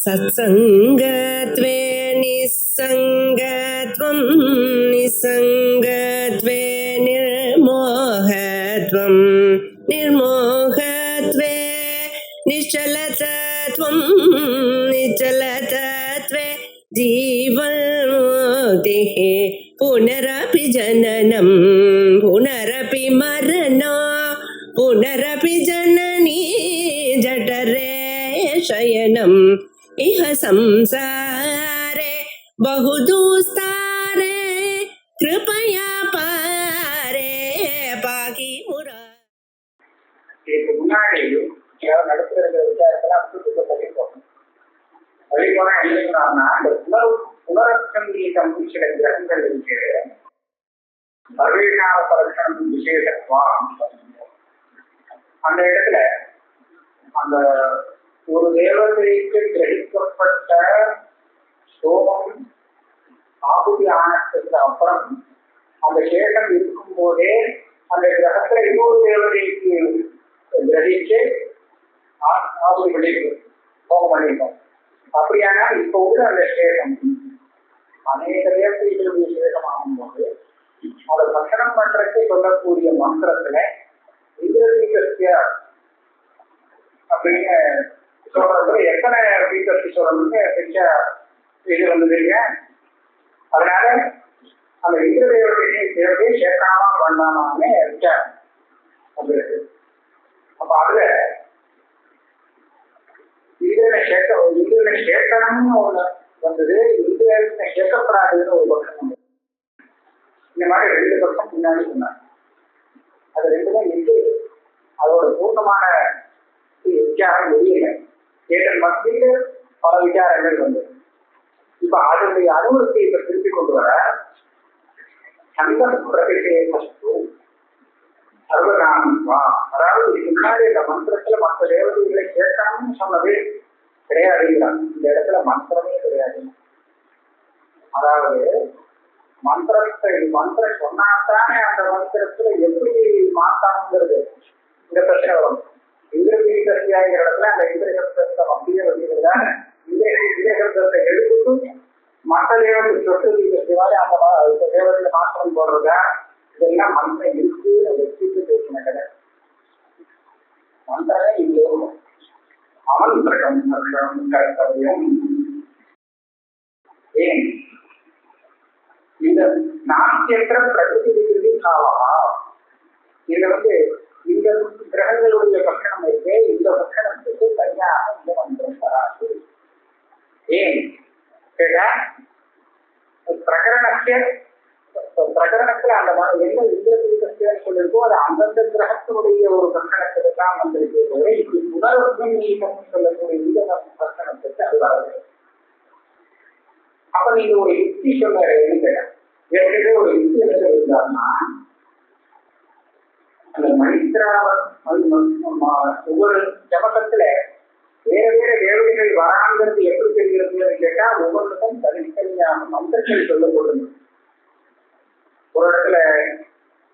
सत्सङ्गत्वे निस्सङ्गत्वं निस्सङ्गत्वे निर्मोहत्वं निर्मोहत्वे निश्चलतत्वं निश्चलतत्वे जीवन्मुक्तिः पुनरपि जननं पुनरपि मरणं पुनरपि जननी जठरे शयनम् इह संसारे बहुदुस्तारे कृपया पारे पाहि मुरा இதுக்கு முன்னாடி நடத்துகிற விசாரத்தெல்லாம் வழிபோனா எழுதுனாங்கன்னா அந்த புனரச்சங்கீதம் சில கிரகங்கள் இருக்கு. சர்வேஷான பரட்சணம் விசேஷத்துவம் அந்த இடத்துல அந்த ஒரு தேவதைக்கு கிரகிக்கப்பட்ட சோமம் ஆகுதி ஆனதுக்கு அப்புறம் அந்த சேஷம் இருக்கும் போதே அந்த கிரகத்துல இன்னொரு தேவதைக்கு கிரகிச்சு ஆகுதி பண்ணிருக்கோம், சோமம் பண்ணிருக்கோம். அப்படியானால் இப்ப உள்ள அந்த சேஷம் அநேக தேவதைகளுடைய சேஷம் ஆகும் போது அதை பட்சணம் பண்றதுக்கு சொல்லக்கூடிய மந்திரத்துல இந்திரசீகஸ்ய அப்படின்னு சொல்றது எத்தனை பீட்டர்ஸ் சொல்லணும்னு பெரிய இது வந்தது இல்லையா? அதனால அந்த இந்திர தேவதையை சேர்க்காம பண்ணாமே விசாரம் வந்துருக்கு. அப்ப அதுல இந்திரனை சேர்க்கணும்னு ஒண்ணு வந்தது, இந்திரனை சேர்க்கப்படாதுன்னு ஒரு பட்சம் வந்தது. இந்த மாதிரி 2 பட்சம் முன்னாடி சொன்னாங்க. அது ரெண்டுமே இன்று அதோட பூர்ணமான விசாரம் முடியல. கேட்டல் மத்தியில் பல விசாரங்கள் வந்தது. இப்ப அதனுடைய அனுபவத்தை இப்ப திருப்பி கொண்டு வர சந்த பிரதிஷேகஸ்து சர்வகாமிவா, அதாவது இதுக்கு முன்னாடி இந்த மந்திரத்துல மற்ற தேவதைகளை கேட்கணும்னு சொன்னது கிடையாதுங்கிறாங்க. இந்த இடத்துல மந்திரமே கிடையாது. அதாவது மந்திரம் சொன்னாத்தானே அந்த மந்திரத்துல எப்படி மாத்தாங்கிறது இந்த பிரச்சனை வரும். இந்திரசீகஸ்யாங்கிற இடத்துல அந்த இந்திரசப்தத்தை அப்படியே வச்சுக்கிறதா இந்திரசப்தத்தை எடுத்துட்டு மற்ற தேவதை சொட்டு சிவாய் அந்த தேவதையில மாற்றம் போடுறதா, இதெல்லாம் மந்திரம் இருக்குன்னு வச்சுட்டு பேசின கதை. மந்திரமே இல்லை. அமந்திரம் கர்த்தவியம். ஏன் இந்த நாட்டியற்ற பிரகதி காவா, இதுல இந்த கிரகங்களுடைய பட்சணம் இருக்கு, இந்த பட்சணத்துக்கு தனியாக இந்த மந்திரம் வராது. ஏன் கேட்டா பிரகரணத்துல அந்த என்ன இந்திரசீகஸ்யன்னு சொல்லிருக்கோ அது அந்தந்த கிரகத்தினுடைய ஒரு பட்சணத்துக்கு தான் வந்திருக்கே தவிர இப்படி புனர்வம் சொல்லக்கூடிய இந்த பட்சணத்துக்கு அது வரது. அப்ப நீங்க ஒரு யுக்தி சொன்னீங்க கேட்டா ஏற்கனவே ஒரு யுக்தி என்ன இருந்தாருன்னா அந்த மைத்ராவன் ஒவ்வொரு ஜபகத்துல வேற வேற தேவதைகள் வராங்கிறது எப்படி தெரிகிறது கேட்டா ஒவ்வொருக்கும் தனித்தனியான மந்திரங்கள் சொல்லப்படுது. ஒரு இடத்துல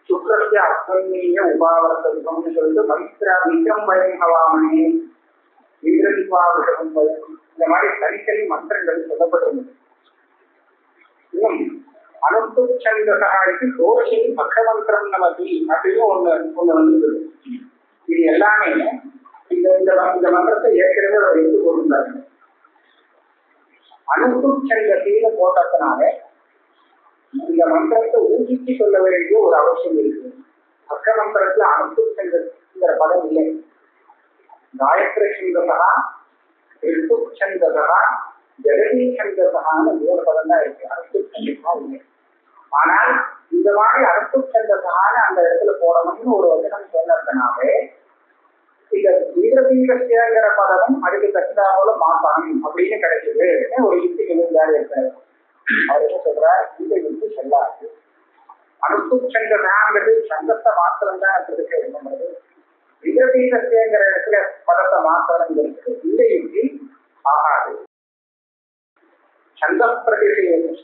சுக்ரஸ்ய அஸ்வன்மீய உபாவர்த்தம்னு சொல்லிட்டு மைத்ரா விக்ரம் வயம் ஹவாமனே இந்திரதிபாவிஷம் இந்த மாதிரி தனித்தனி மந்திரங்கள் சொல்லப்பட்டிருந்தது. இன்னும் அனுப்புச்சந்தகாய்க்கு தோஷி பக்ஷமந்திரம் நமதி அப்படின்னு ஒண்ணு வந்துருக்குது. இது எல்லாமே இந்த மந்திரத்தை ஏற்கனவே அவர் எடுத்து கொண்டிருந்தாங்க. அனுப்புச்சந்தத்தில போட்டதுனால இந்த மந்திரத்தை ஊகிச்சு சொல்ல வேண்டிய ஒரு அவசியம் இருக்குது. பக்ஷ மந்திரத்துல அனுப்புச்சந்திர பதம் இல்லை. காயத்ரி சந்தகா, ரித்துச்சந்தகா, ஜெகதி சந்தகான்னு 3 பதம் தான் இருக்கு. அனுப்புச்சந்தகா இல்லை. ஆனால் இந்த மாதிரி அனுப்புச்சந்தகான அந்த இடத்துல போடணும்னு ஒரு வசனம் சொன்னதுனாலே இந்த இந்திரசீகஸ்யங்கிற பதமும் அதுக்கு தகுந்தால மாற்றணும் அப்படின்னு கிடைச்சது. ஒரு யுக்தி எழுந்தாரு இருக்காரு. அவர் என்ன சொல்றார், இந்த யுக்தி செல்லாது. அனுப்புச்சந்தகாங்கிறது சந்தத்தை மாத்திரம் தான் இருக்கிறது. இந்திரசீகஸ்யங்கிற இடத்துல பதத்தை மாத்திரங்கிறது இந்த யுக்தி ஆகாது. சந்த பிரதிஷேகம்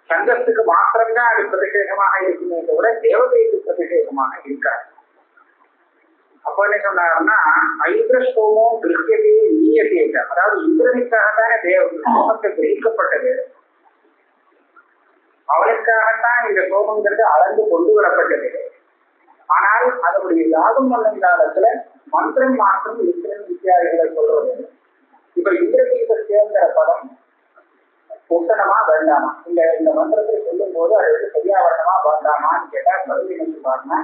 சந்தத்துக்கு மாத்திரம்தான் அது பிரதிஷேகமாக இருக்குமே தவிர தேவதைக்கு பிரதிஷேகமாக இருக்காது. அப்ப என்ன சொன்னாருன்னா ஐந்திரஸ்தோமோ கிருஷ்யதே நீயத்தேக, அதாவது இந்திரனுக்காகத்தானே சோமத்தை கிரகிக்கப்பட்டது, அவனுக்காகத்தான் இந்த சோமங்கிறது அளந்து கொண்டு வரப்பட்டது. ஆனால் அதனுடைய யாகம் பண்ணும் காலத்துல மந்திரம் மாற்றம் இந்திரன் வித்தியாதிகளை சொல்றது. இப்ப இந்திரதீப சேர்ந்த பதம் பொட்டணமா வேண்டாமா, இந்த மந்திரத்தை சொல்லும் போது அது சரியா வரணுமா வேண்டாமான்னு கேட்டா பதில் என்ன பாருன்னா,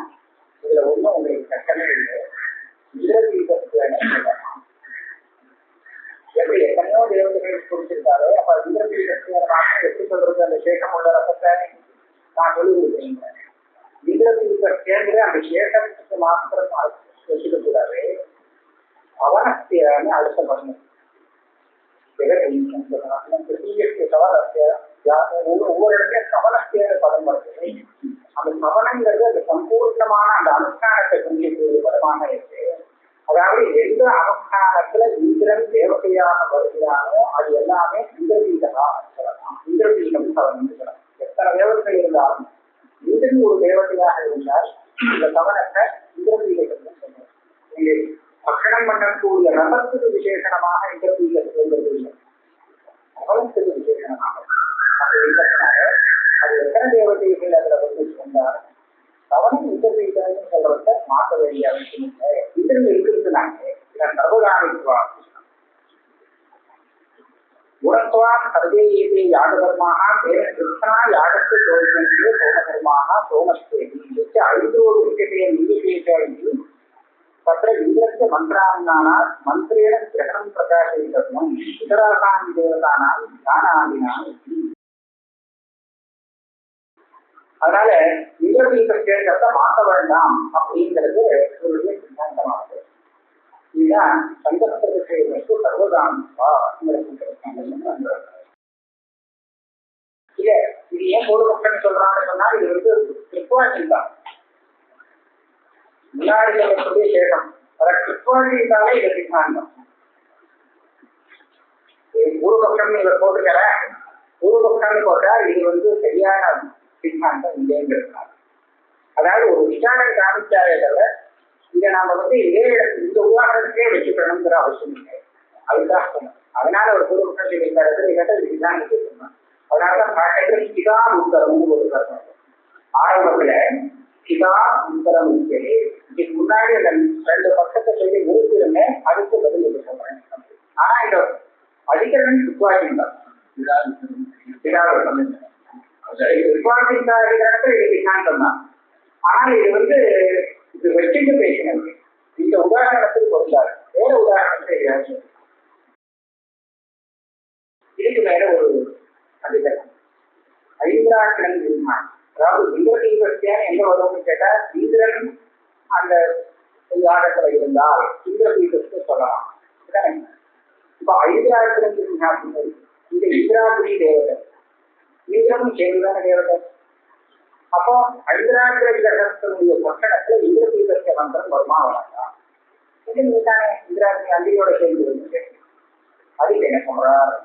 இதுல ஒண்ணும் உங்களுக்கு கஷ்டமே இல்லை. இந்திரதீப எப்படி எத்தனையோ தேவதைகள் குறிச்சிருக்காரு, அப்ப இந்திரதீப எப்படி சொல்றது, அந்த சேஷம் உள்ள ரசத்தை நான் சொல்லியிருக்கேன். இந்திரதீப சேர்ந்து அந்த சேஷத்துக்கு மாத்திரம் வச்சுக்க கூடாது, அவனஸ்தியான்னு அடுத்த பண்ணு ஒவ்வொரு இடத்துலயும் கவனஸ்திய பதம் வருது. அந்த கவனங்கிறது அந்த சம்பூர்ணமான அந்த அனுஷ்டானத்தை குறிக்கக்கூடிய பதமாக இருக்கு. அதாவது எந்த அனுஷ்டானத்துல இந்திரன் தேவதையாக வருகிறானோ அது எல்லாமே இந்திரபீடமா சொல்லலாம். இந்திரபீடம் கவனம் சொல்லலாம். எத்தனை தேவதைகள் இருந்தாலும் இந்திரன் ஒரு தேவதையாக இருந்தால் இந்த கவனத்தை இந்திரபீடத்தை சொல்லலாம். பக்ஷணம் பண்ணக்கூடிய ரசத்துக்கு விசேஷனமாக இந்திரபீடம் சொல்வது இல்லை, கவனத்துக்கு விசேஷனமாக. அது எத்தனை தேவதைகள் அதுல வந்து சொன்னாலும் கவனம் இந்திரபீடம்னு சொல்றத மாற்ற வேண்டிய அவசியம் இல்லை. இந்திரன் இருக்கிறதுனாங்க இதன் சர்வகாமித்துவா குணத்துவான் சர்வேயே யாகதர்மாக தேவ கிருஷ்ணா யாகத்து சோழனே சோமதர்மாக சோமஸ்தேவி ஐந்தோடு விக்கெட்டே நியதேகி तत्र इन्द्रस्य मन्त्राणां मन्त्रेण ग्रहणं प्रकाशयितव्यम् इतरासां देवतानां ध्यानादिनां. அதனால இந்திரபீடத்தை மாற்ற வேண்டாம் அப்படிங்கிறது ஒரு சித்தாந்தமானது. இதுதான் சங்கஸ்திரத்தை சர்வதான்வா. இது ஏன் பூர்வபக்ஷன் சொல்றான்னு சொன்னா, இது வந்து கிருத்வாஜி தான் முன்னாடி சொல்லக்கூடிய சேஷம். அதை கிருத்வாஜினாலே இது சித்தாந்தம். பூர்வபக்ஷம் இதை போட்டுக்கிற பூர்வபக்ஷம்னு போட்டா இது வந்து சரியான சித்தாந்தம் இல்லைங்கிறதுனால, அதாவது ஒரு விசாரணை காமிச்சாலே தவிர இதை நாம வந்து இதே இந்த உதாரணத்தையே வச்சுக்கணுங்கிற அவசியம் இல்லை. அதுதான் சொன்னோம். அதனால ஒரு பூர்வபக்ஷம் சொல்லியிருக்காரு கேட்டா இதுதான் கேட்கணும். அதனாலதான் பாட்டு சிதா உத்தரம்னு ஒரு கருத்து ஆரம்பத்துல சிதா உத்தரம் இருக்கிறது. இதுக்கு முன்னாடி அந்த 2 பக்கத்தை சொல்லி நிறுத்திருந்தேன், அதுக்கு பதில் சொல்றேன். ஆனா இந்த அதிகரன் சுத்வாஜின் தான் சித்தாந்தம் தான். ஆனால் இது வந்து இது வச்சுட்டு பேசினது. இந்த உதாரணத்துக்கு பொருளாது, வேற உதாரணத்தை இதுக்கு வேற ஒரு அதிகரம் ஐந்திராக்கிரன் விமான். அதாவது இந்திரதீபத்தியான் எங்க வரும்னு கேட்டா, இந்திரன் அந்த யாகத்துல இருந்தால் இந்திரதீபத்தை சொல்லலாம். இப்ப ஐந்திராக்கிரன் இந்த இந்திராபுரி தேவதை, இந்திரனும் சேர்ந்தான தேவதை. அப்போ ஐந்திராக்கிர கிரகத்தினுடைய பட்டணத்துல இந்திரதீபத்தை மந்திரம் வருமா வராதா? இதுதானே இந்திராபுரி அந்தியோட சேர்ந்து வந்து அதுக்கு என்ன சொல்றார்,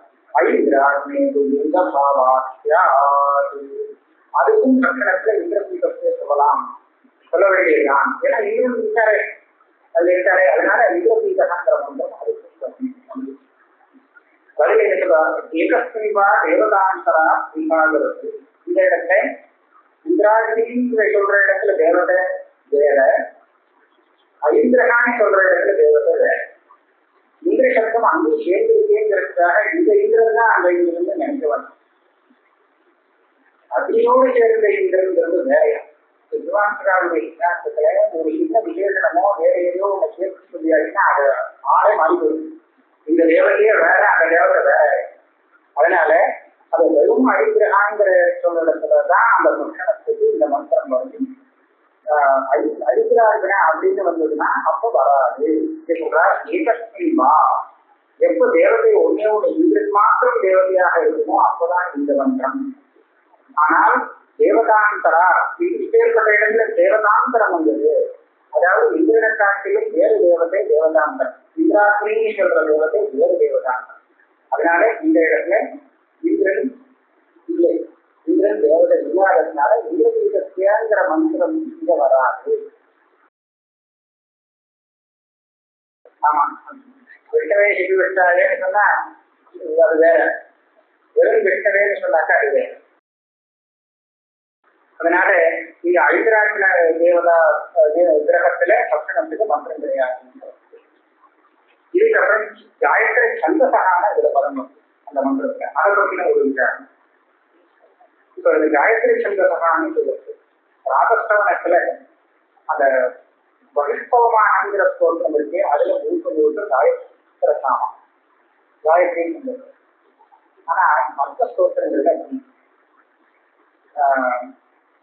அதுக்கும் கட்டணத்துல இந்திரதீபத்தை சொல்லலாம், சொல்ல வேண்டியதுதான். ஏன்னா இந்திரன் இருக்காரு, அதுல இருக்காரு. அதனால இந்திரதீபங்கிற மந்திரம் அதுக்கும் பதில் என்ன சொல்றாரு, ஏகஸ்மிவா தேவதாந்தரா விபாகிறது. இந்த இடத்துல இந்திராஜிங்கிற சொல்ற இடத்துல தேவதை வேற, ஐந்திரகான்னு சொல்ற இடத்துல தேவதை வேற. இந்திர சப்தம் அங்கு சேர்ந்திருக்கேங்கிறதுக்காக இந்த இந்திரன் தான் அந்த இந்திரன் நினைக்கவாங்க. அக்னியோடு சேர்ந்த இந்திரங்கிறது வேறையா. வித்வான்களுடைய வித்தியாசத்துல ஒரு சின்ன விசேஷனமோ வேற ஏதோ ஒண்ணு சேர்த்து சொல்லியாச்சுன்னா அது ஆளே மாறி போயிடும். இந்த தேவதையே வேற, அந்த தேவதை வேற. அதனால அது வெறும் ஐந்திரகாங்கிற சொல்றதுலதான் அந்த புருஷனத்துக்கு இந்த மந்திரம் வந்து ஐந்திராஜன அப்படின்னு வந்ததுன்னா அப்ப வராது. ஏகஸ்மிவா, எப்ப தேவதை ஒன்னே ஒண்ணு இந்திரன் மாத்திரம் தேவதையாக இருக்குமோ அப்பதான் இந்த மந்திரம். ஆனால் தேவதாந்தரா இப்பேற்பட்ட இடத்துல தேவதாந்தரம் வந்தது. அதாவது இந்திரன் காட்டிலும் வேறு தேவதை தேவதாந்தரம், இந்திராத்ரின்னு சொல்ற தேவதை வேறு தேவதாந்தரம். அதனால இந்த இடத்துல இந்திரன் இல்லை, இந்திரன் தேவதை இல்லாததுனால இந்திரதீபத்தியாங்கிற மந்திரம் இங்க வராது. ஆமா, விட்டவே சிபி விட்டாலேன்னு சொன்னா அது வேற, வெறும் விட்டவேன்னு சொன்னாக்கா அது வேற. அதனால இங்க ஐதராட்சண தேவதா கிரகத்துல சப்தனத்துக்கு மந்திரம் கிடையாது. இதுக்கப்புறம் காயத்ரி சந்தசகான இதுல பதம் அந்த மந்திரத்துல அதை பத்தின ஒரு விசாரம். இப்ப இந்த காயத்ரி சந்தசகான்னு சொல்லுது ராகஸ்தவனத்துல அந்த பகிஷ்பவமானங்கிற ஸ்தோத்திரம் இருக்கு. அதுல முழுக்க காயத்ரி சாமம் காயத்ரின்னு சொல்லுது. ஆனா மற்ற ஸ்தோத்திரங்கள்ல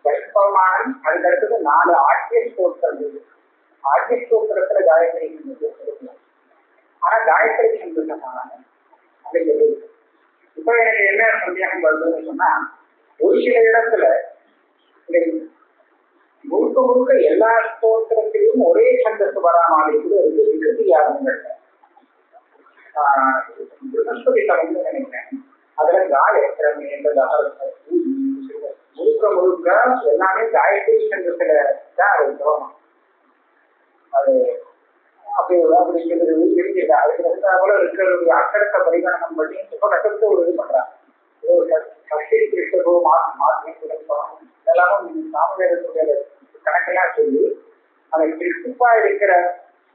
பகிஷ்பவமானம், அதுக்கு அடுத்தது 4 ஆட்சிய ஸ்தோத்திரங்கள். ஆட்சிய ஸ்தோத்திரத்துல காயத்ரி சொல்லலாம். ஆனா காயத்ரி சந்தசகான அப்படிங்கிறது. இப்ப எனக்கு என்ன சந்தேகம் வருதுன்னு சொன்னா, ஒரு சில இடத்துல முழுக்க முழுக்க எல்லா ஸ்தோத்திரத்திலையும் ஒரே சந்தத்து வரா மாதிரி கூட இருக்கு. விகிருதி யாகங்கள் பிரகஸ்பதி சமம்னு நினைக்கிறேன். அதுல காயத்திரம் முழுக்க முழுக்க எல்லாமே காயத்ரி சந்தத்துல தான் இருக்கும். அது அப்படி அப்படிங்கிறது தெரிஞ்சுட்டா அதுக்கு போல இருக்கிற ஒரு அக்கடத்தை பரிகணனம் பண்ணி இப்ப கட்டத்தை ஒரு இது பண்றாங்க. சஷ்டி கிருஷ்ணகோ மாற்றி இதெல்லாமும் சாமவேதத்துடைய கணக்கெல்லாம் சொல்லி அதை கிருஷ்ணப்பா இருக்கிற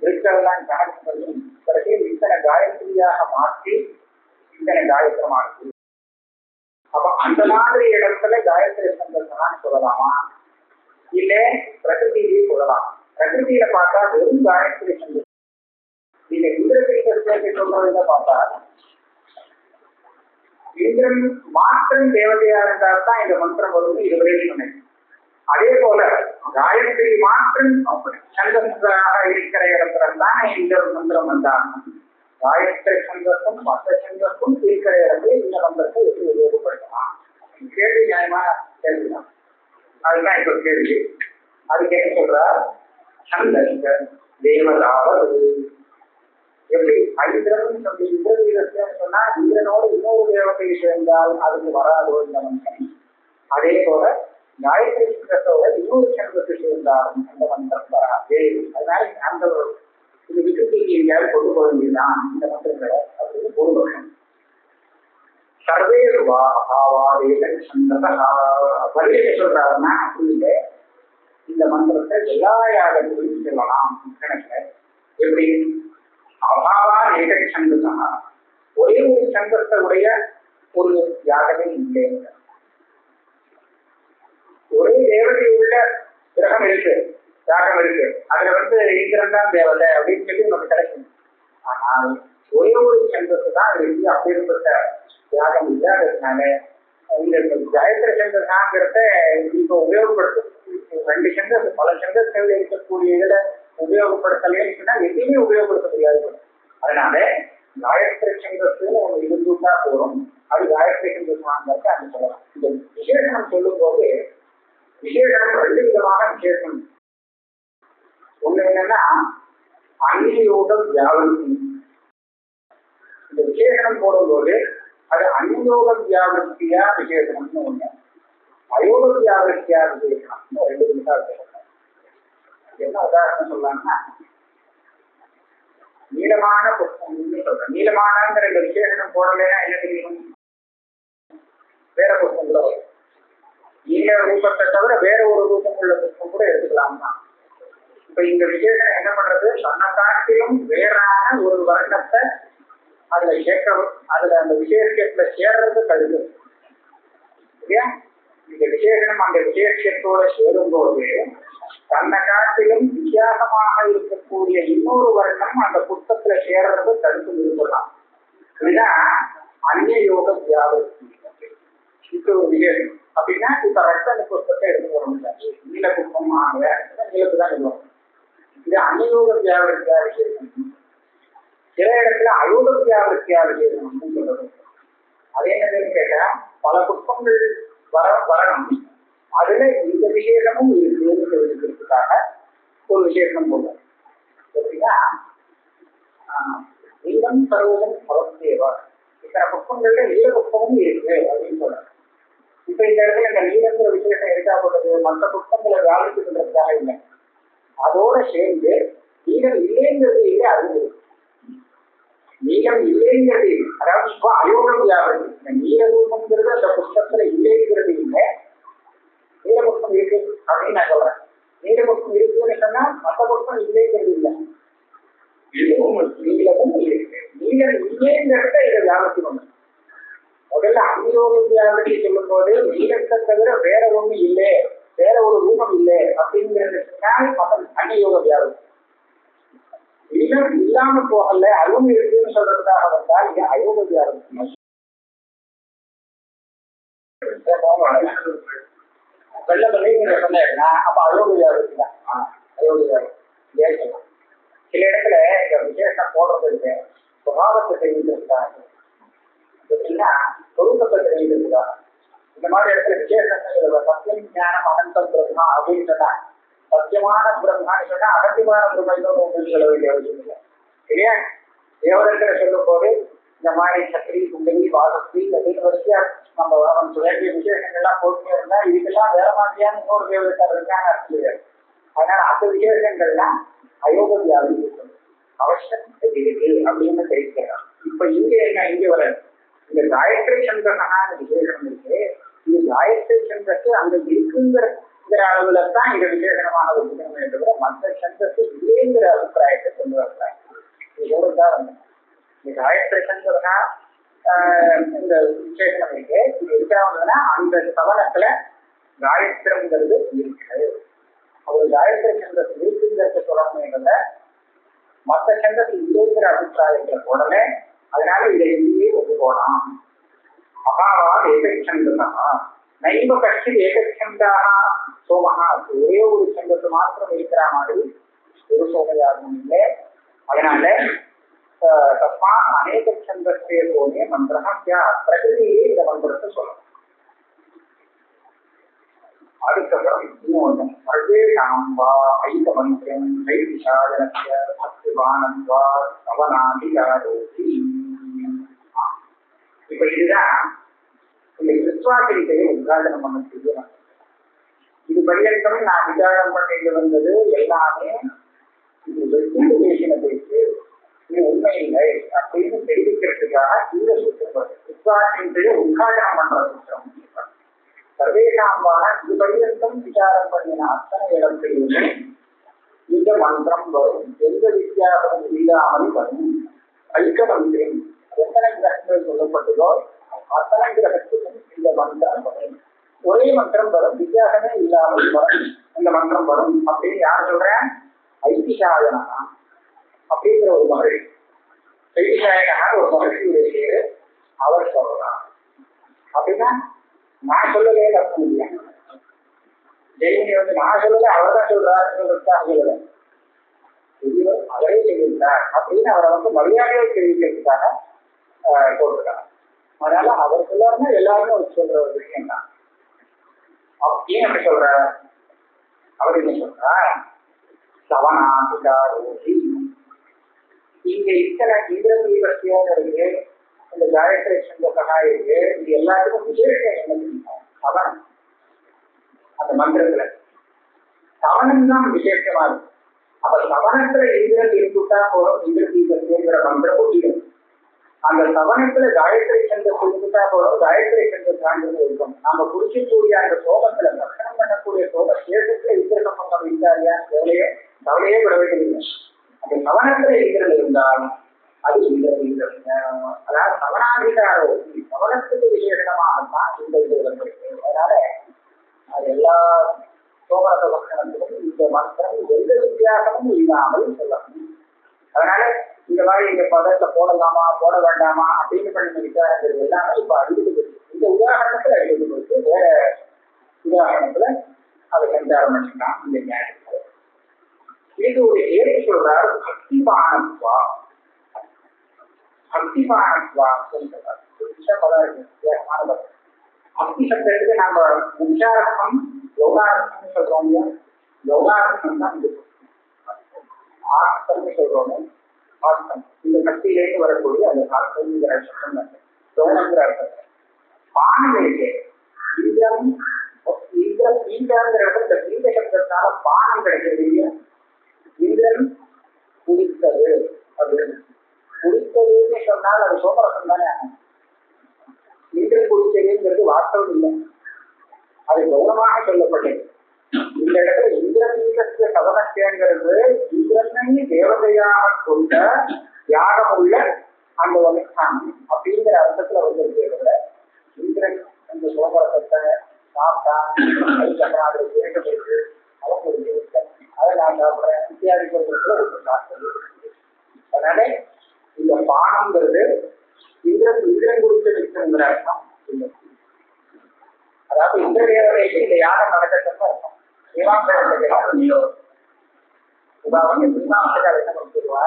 விருத்தெல்லாம் கணக்கு பண்ணி கடைசியில் இத்தனை காயத்ரியாக மாற்றி இத்தனை காயத்திரமானது. அப்ப அந்த மாதிரி இடத்துல காயத்ரி சந்தர்ப்பம் சொல்லலாமா, இல்ல பிரகிருதியிலே சொல்லலாம்? பிரகிருதியில பார்த்தா வெறும் காயத்ரி சந்தர்ப்பம். நீங்க இந்திரத்தை சொல்றதுல பார்த்தா இந்திரன் மாற்றம் தேவதையா இருந்தால் தான் இந்த மந்திரம் வருவது இதுவரை சொன்னேன். அதே போல காயத்ரி மாற்றம் சந்தர்ப்பமாக இருக்கிற இடத்துல தான் இந்த மந்திரம் வந்தாங்க. காயத்ரி சந்தர்ப்பம் மற்ற சந்தர்ப்பம் இருக்கிற இடத்துல இந்த மந்திரத்தை எப்படி உபயோகப்படுத்தலாம்? கேள்வி நியாயமா கேள்விதான். அதுதான் இப்ப கேள்வி. அதுக்கு என்ன சொல்றார்? சந்தர்ப்ப தேவதாவது எப்படி ஐந்திரன் சொல்லி இந்திரவீரஸ்யம் சொன்னா இந்திரனோடு இன்னொரு தேவத்தை சேர்ந்தால் அதுக்கு வராதோ இந்த மந்திரம். அதே போல காயத்ரி சந்தத்தோட இன்னொரு சந்தத்தை சேர்ந்தாலும் அந்த மந்திரம் வராது. அதனால அந்த இது விகிருதிக்கு எங்கேயாவது கொண்டு போக வேண்டியதுதான் இந்த மந்திரங்களை அப்படின்னு ஒரு வருஷம். சர்வே வழியை சொல்றாருன்னா அப்படி இல்லை, இந்த மந்திரத்தை எல்லா யாகத்திலும் சொல்லலாம். கணக்குல எப்படி அபாவா ஏக சந்தசா, ஒரே ஒரு சந்தத்தை உடைய ஒரு யாகமே இல்லை. ஒரே தேவதை உள்ள கிரகம் இருக்கு, யாகம் இருக்கு. அதுல இந்திரன் தான் தேவதை அப்படின்னு சொல்லி நமக்கு கிடைக்கும். ஆனால் ஒரே ஒரு சந்தத்து தான் இருக்கு. அப்படிப்பட்ட யாகம் இல்லாததுனால இந்த காயத்ரி சந்தசாங்கிறத இப்ப உபயோகப்படுத்தும். 2 சந்தத்து பல சந்தத்தில் இருக்கக்கூடிய இதுல உபயோகப்படுத்தலைன்னு சொன்னா எதையுமே உபயோகப்படுத்த முடியாது. அதனால காயத்ரி சந்தத்துன்னு ஒண்ணு இருந்துட்டா போறோம். அது காயத்ரி சந்தசாங்கிறத அந்த சொல்லலாம். இந்த விசேஷனம் சொல்லும் போது விசேஷனம் 2 விதமாக விசேஷம். ஒண்ணு என்னன்னா அந்நியோக வியாபத்தி. இந்த விசேஷனம் போடும்போது அது அந்நியோக வியாபத்தியா விசேஷனம்னு ஒண்ணு, அயோக வியாபத்தியா விசேஷனம் 2 விதமாக. என்ன உதாரணம் சொல்லலாம்னா, நீளமான புஷ்பம் சொல்றேன். நீளமானங்கிற இந்த விசேஷனம் போடலைன்னா என்ன தெரியும்? வேற புஷ்பம் கூட வரும். நீல ரூபத்தை தவிர வேற ஒரு ரூபம் உள்ள புஷ்பம் கூட எடுத்துக்கலாம் தான். இப்ப இந்த விசேஷம் என்ன பண்றது? தன்னை காட்டிலும் வேறான ஒரு வர்ணத்தை அதுல சேர்க்க, அதுல அந்த விசேஷத்துல சேர்றது கழுது இல்லையா? இந்த விசேஷனம் அந்த விசேஷத்தோட சேரும்போது தன்னை காட்டிலும் வித்தியாசமாக இருக்கக்கூடிய இன்னொரு வர்ணம் அந்த புத்தகத்துல சேர்றது தடுத்து நிறுத்தலாம். இதுதான் அந்நிய யோக வியாபத்தி. இது ஒரு விசேஷம். அப்படின்னா இப்ப ரத்த புஷ்பத்தை எடுத்து போட முடியாது. நீல புஷ்பம் நீளத்து தான் நிறுவனம். இது அந்நியோக வியாபத்தியா விசேஷம். சில இடத்துல அயோக வியாபத்தியா விசேஷம் சொல்றது. அது என்னதுன்னு கேட்டா, பல புஷ்பங்கள் வரணும், அதுல இந்த விசேஷமும் இருக்குன்னு தெரிஞ்சுக்கிறதுக்காக ஒரு விசேஷம் போடுவோம். எப்படின்னா நீளம் சரோஜம் பலத்தேவா, இத்தனை புஷ்பங்கள்ல நீல புஷ்பமும் இருக்கு அப்படின்னு சொல்றாங்க. இப்ப இந்த இடத்துல இந்த நீளங்கிற விசேஷம் இருக்கா போடுறது மற்ற புஷ்பங்களை வியாபிச்சுன்றதுக்காக இல்லை, அதோட சேர்ந்து நீளம் இல்லைங்கிறது இல்லை. அது நீளம் இல்லைங்கிறது, அதாவது இப்போ அயோக்கியாவது நீல ரூபம்ங்கிறது அந்த புஷ்பத்துல இல்லைங்கிறது இல்லை, நீல புஷ்பம் இருக்கு அப்படின்னு நான் சொல்றேன். நீல புஷ்பம் இருக்குன்னு சொன்னா மற்ற புஷ்பம் இல்லைங்கிறது இல்லை, நீளமும் இருக்கு. நீளம் இல்லைங்கிறத இதை வியாபிக்கணும். முதல்ல அநியோக வியாபத்தை சொல்லும் போது நீளத்தை தவிர வேற ஒண்ணு இல்லை, வேற ஒரு ரூபம் இல்லை அப்படிங்கிறது அநியோக வியாபம். நீளம் இல்லாம போகல அதுவும் இருக்குன்னு சொல்றதுக்காக வந்தால் இது அயோக வியாபம். வெள்ள வெள்ளைங்கிற சொன்னா அப்ப அயோக வியாபம் தான். அயோக வியாபம் ஏற்கலாம். சில இடத்துல இந்த விசேஷம் போடுறது இருக்கு, சுபாவத்தை தெரிவிக்கிறதுக்காக எப்படின்னா தொழுக்கத்தை தெரிவிக்கிறதுக்காக இந்த மாதிரி இடத்துல விசேஷங்கள் சத்தியம் ஞானம் அனந்தம் பிரம்மா அப்படின்னு சொன்னா சத்தியமான பிரம்மான்னு சொன்னா அகத்தியமான பிரம்மையோட உங்களுக்கு சொல்ல வேண்டிய அவசியம் இல்லை இல்லையா. தேவதற்கரை சொல்லும் போது இந்த மாதிரி சக்தி குண்டலி வாசக்தி அப்படின்னு வரிசையா நம்ம வேண்டிய விசேஷங்கள்லாம் போட்டு இருந்தா இதுக்கெல்லாம் வேற மாதிரியான இன்னொரு தேவதற்கர் இருக்காங்க அர்த்தம். அதனால அந்த விசேஷங்கள்லாம் அயோக வியாதி அவசியம் இருக்கு அப்படின்னு தெரிவிக்கிறார். இப்ப இங்க என்ன இங்க வர இந்த காயத்ரி சந்திரனான விசேஷம் இருக்கு. இது காயத்ரி சந்திரத்து அங்க இருக்குங்கிற அளவுல தான் இந்த விசேஷமான ஒரு விதம் என்று மற்ற சந்திரத்து இல்லைங்கிற அபிப்பிராயத்தை கொண்டு வர்றாங்க. இதோடுதான் இந்த காயத்ரி சந்திரனா இந்த விசேஷம் இருக்கு. இது இருக்காங்கன்னா அந்த சவனத்துல காயத்திரங்கிறது இருக்கு. அவர் காயத்ரி சந்திரத்து இருக்குங்கிறத சொல்லணும்ன்றத மற்ற சந்திரத்து இல்லைங்கிற அபிப்பிராயத்துல உடனே அதனால இதை எங்கேயே கொண்டு போகலாம். மகாவா ஏகச்சந்தா நைவ கட்சி ஏகச்சந்தாக சோமகா, ஒரே ஒரு சந்தத்து மாத்திரம் இருக்கிற மாதிரி ஒரு சோமையாகவும் இல்லை. அதனால தஸ்மா அநேக சந்தஸ்தே சோமே மந்திரா பிரகிருதியே இந்த மந்திரத்தை சொல்லணும். அதுக்கப்புறம் இன்னொன்று சர்வேஷாம்பா ஐக மந்திரம் தைதிசாதனஸ்ய சக்திவானத்வா சவனாதிகாரோதி. இப்ப இதுதான் இந்த கிருத்வாச்சரித்தையை உத்காரணம் பண்ண செய்யணும். இது பரியந்தம் நான் விசாரம் பண்ணிட்டு வந்தது எல்லாமே இது வெற்றி பேசின பேச்சு, இது உண்மை இல்லை அப்படின்னு தெரிவிக்கிறதுக்காக இந்த சுத்தம் கிருத்வாச்சரித்தையை உத்காரணம் பண்ற சுத்தம். சர்வேஷாம்பான இது பரியந்தம் விசாரம் பண்ணின அத்தனை இடத்திலுமே இந்த மந்திரம் வரும், எந்த வித்தியாசமும் இல்லாமல் வரும். ஐக்க மந்திரம் எத்தனை கிரகங்கள் சொல்லப்பட்டதோ அத்தனை கிரகத்துக்கும் இந்த மந்திரம் வரும். ஒரே மந்திரம் வரும், வித்தியாசமே இல்லாமல் வரும் இந்த மந்திரம் வரும் அப்படின்னு யார் சொல்றேன்? ஐதிசாயனா அப்படிங்கிற ஒரு மகிழ்ச்சி. ஐதிசாயனா ஒரு மகிழ்ச்சியுடைய பேரு அவர் சொல்றார். அப்படின்னா நான் சொல்லவே அர்த்தம் இல்லையா? ஜெயினி நான் சொல்லல அவர் தான் சொல்றாரு, அவரே சொல்லியிருந்தார் அப்படின்னு அவரை மரியாதையை தெரிவிக்கிறதுக்காக போட்டிருக்காங்க. அதனால அவர் சொல்லாருன்னா எல்லாருமே அவர் சொல்ற ஒரு விஷயம் தான். ஏன் அப்படி சொல்ற? அவர் என்ன சொல்றார்? சவனாதிகாரோதி. இங்க இத்தனை இந்திரதீபத்தியாக இருக்கு, இந்த காயத்ரி சந்தகா இருக்கு, இது எல்லாத்துக்கும் விசேஷம் என்ன? சவன் அந்த மந்திரத்துல சவனம் தான் விசேஷமா இருக்கு. அப்ப சவனத்துல இந்திரன் இருந்துட்டா போறோம், இந்திரதீபத்திங்கிற மந்திரம் ஒட்டிடும். அந்த சவனத்துல காயத்ரி சந்தம் இருந்துட்டா போறோம், காயத்ரி சந்தம் சார்ந்தது இருக்கும். நாம குடிக்கக்கூடிய அந்த சோகத்துல தர்ஷனம் பண்ணக்கூடிய சோக சேஷத்துல இந்திர சம்பந்தம் இருந்தாரியா கவலையே விட வேண்டியதில்லை. அந்த சவனத்துல இந்திரன் இருந்தால் அது இந்திரம். அதாவது சவனாதிகாரோ சவனத்துக்கு விசேஷமாகத்தான் இந்த இந்திரம் இருக்கு. அதனால அது எல்லா சோகரத லட்சணத்திலும் இந்த மந்திரம் எந்த வித்தியாசமும் இல்லாமல் சொல்லணும். அதனால இந்த மாதிரி இந்த பதத்தை போடலாமா போட வேண்டாமா அப்படின்னு பண்ணி விசாரங்கள் எல்லாமே இப்ப அழிவுக்கு இந்த உதாரணத்துல அழிவுக்கு போயிட்டு வேற உதாரணத்துல அதை சஞ்சாரம் பண்ணிக்கலாம். இந்த ஞானத்துல இது ஒரு ஏற்று சொல்றாரு பக்திபானத்வா. பக்திபானத்வா சொல்றாரு பதம் இருக்கு, வித்தியாசமான பதம். பக்தி சப்தத்துக்கு நாம உச்சாரணம் யோகார்த்தம் சொல்றோம் இல்லையா? யோகார்த்தம் தான் இது ஆர்த்தம்னு சொல்றோம். ஆர்த்தம் இந்த சக்தியிலேருந்து வரக்கூடிய அந்த ஆர்த்தம்ங்கிற சப்தம் தான் யோகங்கிற அர்த்தம். பானங்களுக்கு இந்திரம் இந்திரம் ஈந்திரங்கிற இடத்துல இந்த சப்தத்தால பானம் கிடைக்கிறது இல்லையா? இந்திரன் குடித்தது அப்படின்னு குடித்ததுன்னு சொன்னால் அது சோமரசம் தானே. இந்திரன் குடித்ததுங்கிறது வாஸ்தவம் இல்லை, அது கௌரவமாக சொல்லப்பட்டது. இந்த இடத்துல இந்திரதீரத்திய சவனத்தியங்கிறது இந்திரனை தேவதையாக கொண்ட யாகம் உள்ள அந்த வகையான அப்படிங்கிற அர்த்தத்துல வந்திருக்கிறத இந்திரன் அந்த சோமரசத்தை சாப்பிட்டான், அதுக்கப்புறம் அதை கேட்கப்படுது, அவங்க ஒரு ஜீவித்தம் அதை நான் சாப்பிட்றேன் இத்தியாதி பொருட்களை ஒரு சாப்பிட்டது. அதனால இந்த பானம்ங்கிறது இந்திரன் குறித்து இருக்கிற அர்த்தம் இல்லை. அதாவது இந்திர தேவதைக்கு இந்த யாகம் நடக்கிறதுன்னு அர்த்தம். உதாரணம் மீமாம்சக்கார என்ன சொல்லுவா,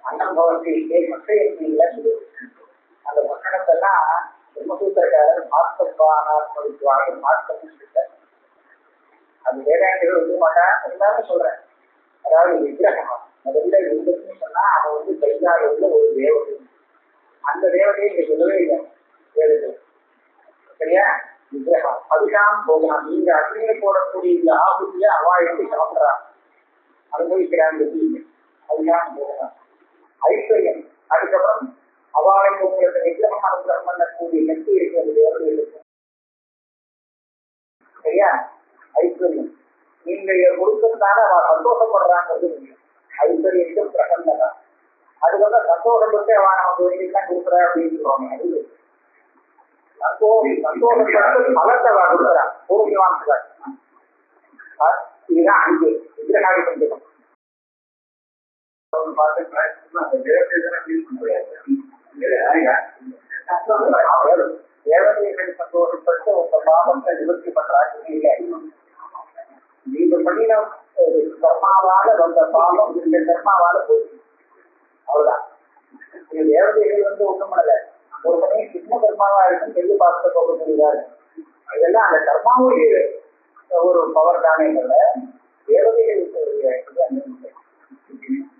அண்ணன் பவனுக்கு மட்டும் இல்லை, அந்த மன்னனத்தெல்லாம் பிரம்மசூத்திரக்காரர் மாற்றப்பானாத்மதிக்குவாங்க மாற்றம்னு சொல்லிட்டார். அது வேதாந்திகள் வந்து மாட்டான் எல்லாமே சொல்றேன். அதாவது விக்கிரகம் முதல்ல இருந்துன்னு சொன்னா அவன் கையால் உள்ள ஒரு தேவதை, அந்த தேவதையை இங்க சொல்லவே இல்லை வேதத்தில். சரியா? விக்கிரகம் அதுதான் போகலாம். நீங்க அக்னியை போடக்கூடிய இந்த ஆபத்திய அவா எடுத்து சாப்பிட்றான், அனுபவிக்கிறாங்க. அதுதான் போகலாம். ஐஸ்வர்யம் அதுக்கப்புறம் அவாளுக்கு உங்களுக்கு விக்கிரகம் அனுகிரகம் பண்ணக்கூடிய சக்தி இருக்கு அந்த தேவதை இருக்கு. சரியா? ஐஸ்வர்யம் நீங்க கொடுக்கறதுனால அவ சந்தோஷப்படுறாங்கிறது ஐஸ்வர்யம் பிரசன்னதா. அதுக்கப்புறம் சந்தோஷப்பட்டு அவன் நமக்கு வேண்டிதான் கொடுக்குறா அப்படின்னு சொல்லுவாங்க. அது சந்தோஷப்பட்டு பலத்தை அவ கொடுக்குறான் பூர்வீமான்சார். இதுதான் அஞ்சு விக்கிரகாதி பஞ்சகம். தேவதைகள் சந்தோஷப்பட்டு உங்க பாவத்தை நிவர்த்தி பண்றாங்க. நீங்க பண்ணின கர்மாவால வந்த பாவம் இந்த கர்மாவால போயிடுச்சு, அவ்வளவுதான். இது தேவதைகள் ஒண்ணும் பண்ணல, ஒரு சமயம் சின்ன கர்மாவா இருக்கும் பெரிய பாவத்தை போக முடியாது. இதெல்லாம் அந்த கர்மாவுடைய ஒரு பவர் தானே தவிர தேவதைகளுக்கு அனுமதி.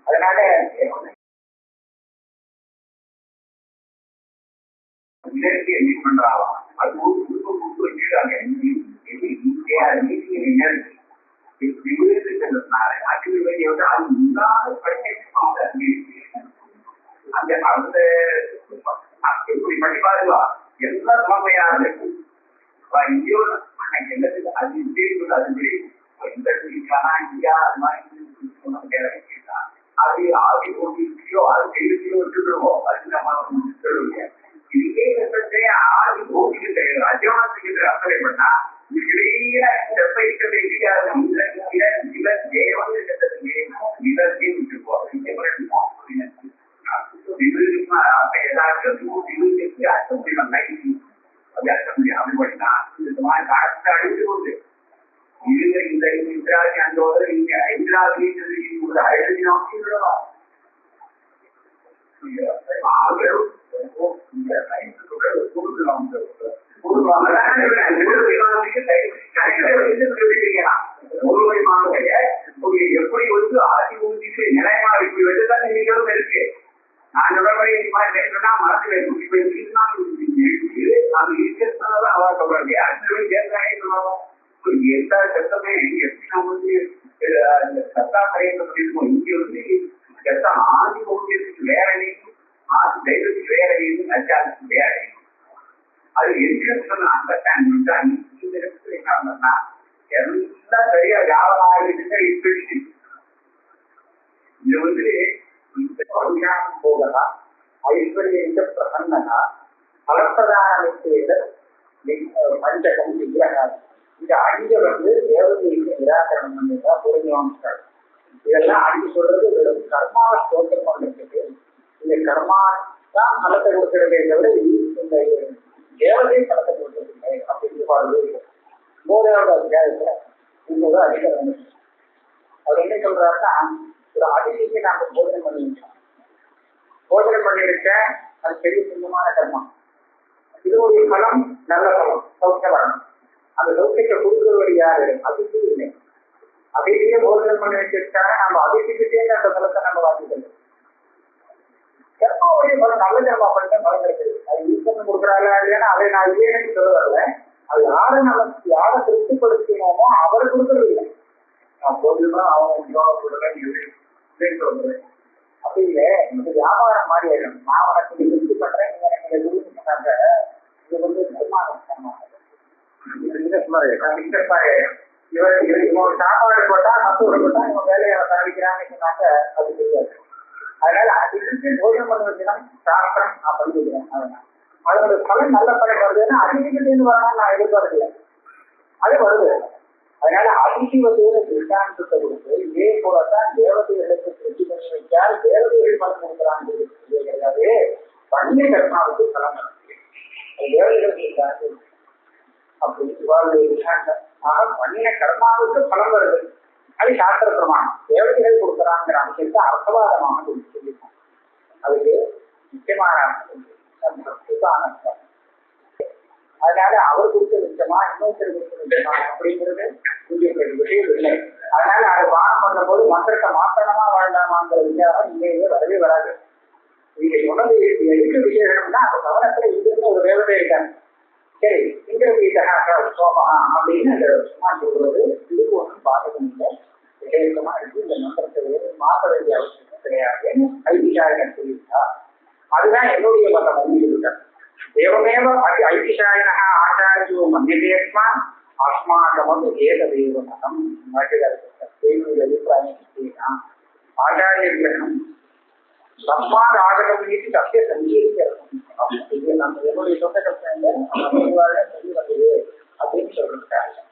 அதனால பண்றாங்க அது அந்த எப்படி பண்ணி பாருவா எல்லாம் தலைமையாது இங்கேயோ எல்லாத்துக்கும் அது அது எந்த இந்தியா அது மாதிரி அது 6 கிலோ 7 கிலோ வச்சுருவோம். அது நம்ம சொல்லுவீங்க இதே கட்டத்தை 6 கோடிக்கு அஜமானத்துக்கு அப்ளை பண்ணா எப்படி வந்து ஆதி ஊதிக்கு நிலையமா இப்படி வச்சுதான் நீங்களும் இருக்கு. நான் சொல்றபடி சொன்னா மனசுல அது இருக்கிறதுனாலதான் அவா சொல்றாங்க. எல்லா சத்தமே எப்படி நம்ம வந்து சத்தா கரையிருக்கோம். இங்க வந்து சத்தம் ஆதி ஊதியத்துக்கு வேற ஆதி தெய்வத்துக்கு வேற அச்சாரத்துக்கு வேற. அது இருக்கிறது அண்டர்ஸ்டாண்ட் தான். இந்த இடத்துல என்ன எல்லாம் சரியா வியாபாரம் ஆகிட்டு இப்படி இது வந்து போகலாம். ஐஸ்வர்ய பிரசன்னா பலப்பிரதான பஞ்சகம் விக்கிரகம் இந்த அஞ்ச வந்து தேவதைக்கு நிராகரணம் பண்ணிட்டா பூர்வீமாம்சார். இதெல்லாம் அஞ்சு சொல்றது வெறும் கர்மாவை தோற்றம் பண்ணிட்டு இந்த கர்மா தான் பலத்தை கொடுக்கிறதே தவிர இந்த தேவதை பலத்தை கொடுக்கவில்லை அப்படின்னு வாழ்வு. 3வது அத்தியாயத்துல இன்னொரு அதிகாரம் அவர் என்ன சொல்றாருன்னா, ஒரு அதிதிக்கு நாங்க போஜனம் பண்ணிருக்கோம், போஜனம் பண்ணிருக்க அது பெரிய புண்ணியமான கர்மம். இது ஒரு பலம், நல்ல பலம், சௌக்கிய பலம். அந்த சௌக்கியத்தை கொடுக்கிறவர் யாரு? அதிதி இல்லை. அதிதியே போஜனம் பண்ணி வச்சிருக்காங்க, நம்ம அதிதிக்கிட்டே அந்த பலத்தை நம்ம வாங்கிக்கணும். கர்மாவுடைய பலம் நல்ல கர்மா பண்ணிட்டு பலம் கிடைக்குது. அது ஈஸ்வரன் கொடுக்குறாங்க இல்லைன்னா அதை நான் இல்லைன்னு சொல்ல வரல. அது யாரை திருப்திப்படுத்தினோமோ அவர் கொடுக்கறது இல்லை. நான் போதுதான் அவன் சொல்றேன் அப்படி இல்லை. எனக்கு வியாபாரம் மாதிரி ஆயிடும். நான் உனக்கு திருப்தி பண்றேன், நீங்க எனக்கு குருன்னு சொன்னாங்க. இது வந்து இவன் சாப்பாடு போட்டா மத்தூர் போட்டா இவன் வேலையை சாதிக்கிறான்னு சொன்னாங்க, அது தெரியாது. அதனால அதுக்கு போஜனம் பண்ண வச்சுதான் சாஸ்திரம் நான் பண்ணிக்கிறேன். அதோட பலன் நல்ல பலன் வருதுன்னா அதிகத்துலேருந்து வரணும்னு நான் எதிர்பார்க்கல, அது வருது. அதனால அதிசீவத்தோட திருஷ்டாந்தத்தை கொடுத்து இதே போலத்தான் தேவதைகளுக்கு திருச்சி பண்ணி வைக்கால் தேவதைகள் பலன் கொடுக்குறாங்க கிடையாது. பண்ணிய கர்மாவுக்கு பலன் தேவதைகளுக்கு அப்படி பண்ணின கர்மாவுக்கு பலன் வருது. அது சாஸ்திர பிரமாணம். தேவதைகள் கொடுக்குறாங்கிற அம்சத்தை அர்த்தவாதமாக சொல்லியிருக்கோம். அதுக்கு முக்கியமான அர்த்தம். அதனால அவர் கொடுத்த விஷயமா இன்னொருத்தர் கொடுத்த விஷயமா அப்படிங்கிறது விஷயம் இல்லை. அதனால அதை பானம் பண்ணுற போது மந்திரத்தை மாற்றணுமா வேண்டாமாங்கிற விசாரம் இங்கேயே வரவே வராது. நீங்க சொன்னது எதுக்கு விசேஷம்னா அந்த கவனத்துல இங்கிருந்து ஒரு தேவதை இருக்காங்க. சரி, இங்கிருந்து சோமா அப்படின்னு அந்த சும்மா சொல்றது இதுக்கு ஒன்றும் பாதகம் இல்லை, விசேஷமா இருக்கு. இந்த மந்திரத்தை மாற்ற வேண்டிய அவசியம் கிடையாதுன்னு ஐதிகாரன் சொல்லியிருக்கா. அதுதான் என்னுடைய மதம் சொல்லியிருக்காங்க. தேவமேவ ஐதிசாயினா ஆச்சாரியோ மன்யதேஸ்மா அஸ்மாகமது ஏகதேவ மதம். என்னுடைய அபிப்பிராயம் ஆச்சாரியர்களும் தஸ்மாத் ஆகதம் மீது தப்பிய சங்கீதிக்க இது நம்ம என்னுடைய சொந்த கஷ்டம் சொல்லி வந்தது அப்படின்னு சொல்றாங்க.